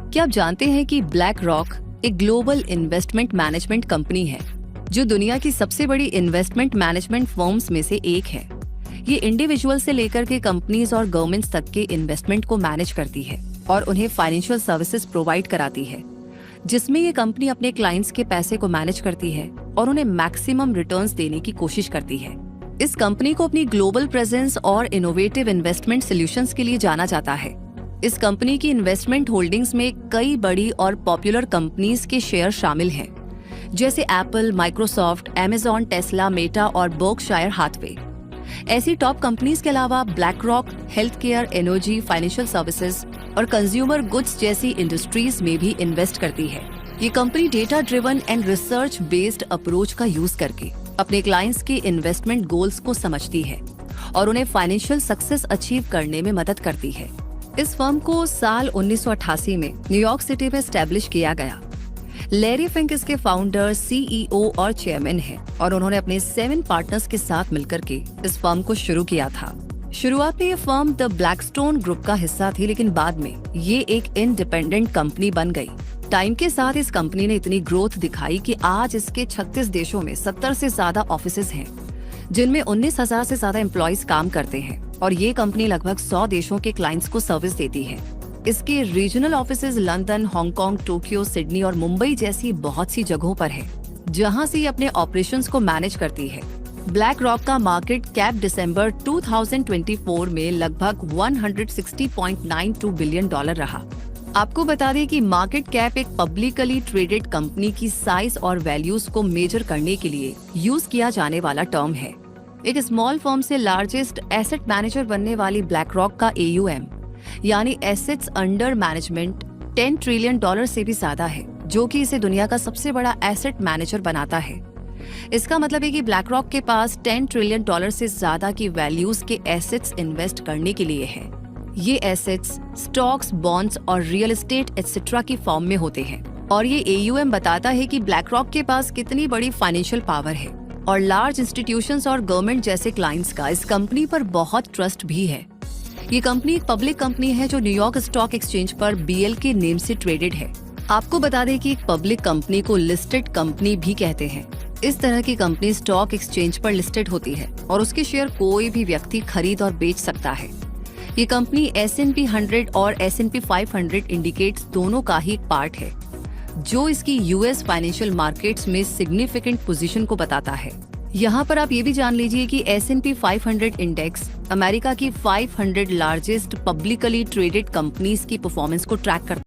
क्या आप जानते हैं कि ब्लैक रॉक एक ग्लोबल इन्वेस्टमेंट मैनेजमेंट कंपनी है जो दुनिया की सबसे बड़ी इन्वेस्टमेंट मैनेजमेंट फर्म्स में से एक है। ये इंडिविजुअल से लेकर के कंपनीज और गवर्नमेंट्स तक के इन्वेस्टमेंट को मैनेज करती है और उन्हें फाइनेंशियल सर्विसेज प्रोवाइड कराती है, जिसमें ये कंपनी अपने क्लाइंट्स के पैसे को मैनेज करती है और उन्हें मैक्सिमम रिटर्न्स देने की कोशिश करती है। इस कंपनी को अपनी ग्लोबल प्रेजेंस और इनोवेटिव इन्वेस्टमेंट सॉल्यूशंस के लिए जाना जाता है। इस कंपनी की इन्वेस्टमेंट होल्डिंग्स में कई बड़ी और पॉपुलर कंपनीज के शेयर शामिल हैं, जैसे Apple, Microsoft, Amazon, Tesla, Meta और बर्कशायर हाथवे। ऐसी टॉप कंपनीज के अलावा black rock health care, energy, financial services और कंज्यूमर गुड्स जैसी इंडस्ट्रीज में भी इन्वेस्ट करती है। ये company data driven and research based approach का यूज करके अपने क्लाइंट्स के इन्वेस्टमेंट गोल्स को समझती है और उन्हें फाइनेंशियल सक्सेस अचीव करने में मदद करती है। इस फर्म को साल 1988 में न्यूयॉर्क सिटी में एस्टैब्लिश किया गया। लैरी फिंक इसके फाउंडर, सीईओ और चेयरमैन हैं और उन्होंने अपने 7 पार्टनर्स के साथ मिलकर के इस फर्म को शुरू किया था। शुरुआत में ये फर्म द ब्लैकस्टोन ग्रुप का हिस्सा थी, लेकिन बाद में ये एक इंडिपेंडेंट कंपनी बन गई। टाइम के साथ इस कंपनी ने इतनी ग्रोथ दिखाई कि आज इसके 36 देशों में 70 से ज्यादा ऑफिसेज हैं, जिनमें 19,000 से ज्यादा एम्प्लॉइज काम करते हैं और ये कंपनी लगभग 100 देशों के क्लाइंट्स को सर्विस देती है। इसके regional offices London, Hong Kong, Tokyo, Sydney और मुंबई जैसी बहुत सी जगहों पर है, जहां से ये अपने ऑपरेशंस को मैनेज करती है। ब्लैक रॉक का मार्केट कैप दिसंबर 2024 में लगभग $160.92 बिलियन रहा। आपको बता दें कि मार्केट कैप एक पब्लिकली ट्रेडेड कंपनी की साइज और वैल्यूज को मेजर करने के लिए यूज किया जाने वाला टर्म है। एक स्मॉल फर्म से लार्जेस्ट एसेट मैनेजर बनने वाली ब्लैक रॉक का AUM यानी एसेट्स अंडर मैनेजमेंट $10 ट्रिलियन से भी ज्यादा है, जो कि इसे दुनिया का सबसे बड़ा एसेट मैनेजर बनाता है। इसका मतलब है कि ब्लैक रॉक के पास $10 ट्रिलियन से ज्यादा की वैल्यूज के एसेट्स इन्वेस्ट करने के लिए है। ये एसेट्स स्टॉक्स, बॉन्ड्स और रियल एस्टेट एटसेट्रा की फॉर्म में होते हैं और ये AUM बताता है कि ब्लैक रॉक के पास कितनी बड़ी फाइनेंशियल पावर है और लार्ज इंस्टीट्यूशंस और गवर्नमेंट जैसे क्लाइंट्स का इस कंपनी पर बहुत ट्रस्ट भी है। ये कंपनी एक पब्लिक कंपनी है जो न्यूयॉर्क स्टॉक एक्सचेंज पर BL के नेम से ट्रेडेड है। आपको बता दें कि एक पब्लिक कंपनी को लिस्टेड कंपनी भी कहते हैं। इस तरह की कंपनी स्टॉक एक्सचेंज पर लिस्टेड होती है और उसके शेयर कोई भी व्यक्ति खरीद और बेच सकता है। ये कंपनी S&P 100 और S&P 500 इंडिकेट्स दोनों का ही एक पार्ट है, जो इसकी US फाइनेंशियल मार्केट्स में सिग्निफिकेंट पोजीशन को बताता है। यहाँ पर आप ये भी जान लीजिए कि S&P 500 इंडेक्स अमेरिका की 500 लार्जेस्ट पब्लिकली ट्रेडेड कंपनीज की परफॉर्मेंस को ट्रैक करता है।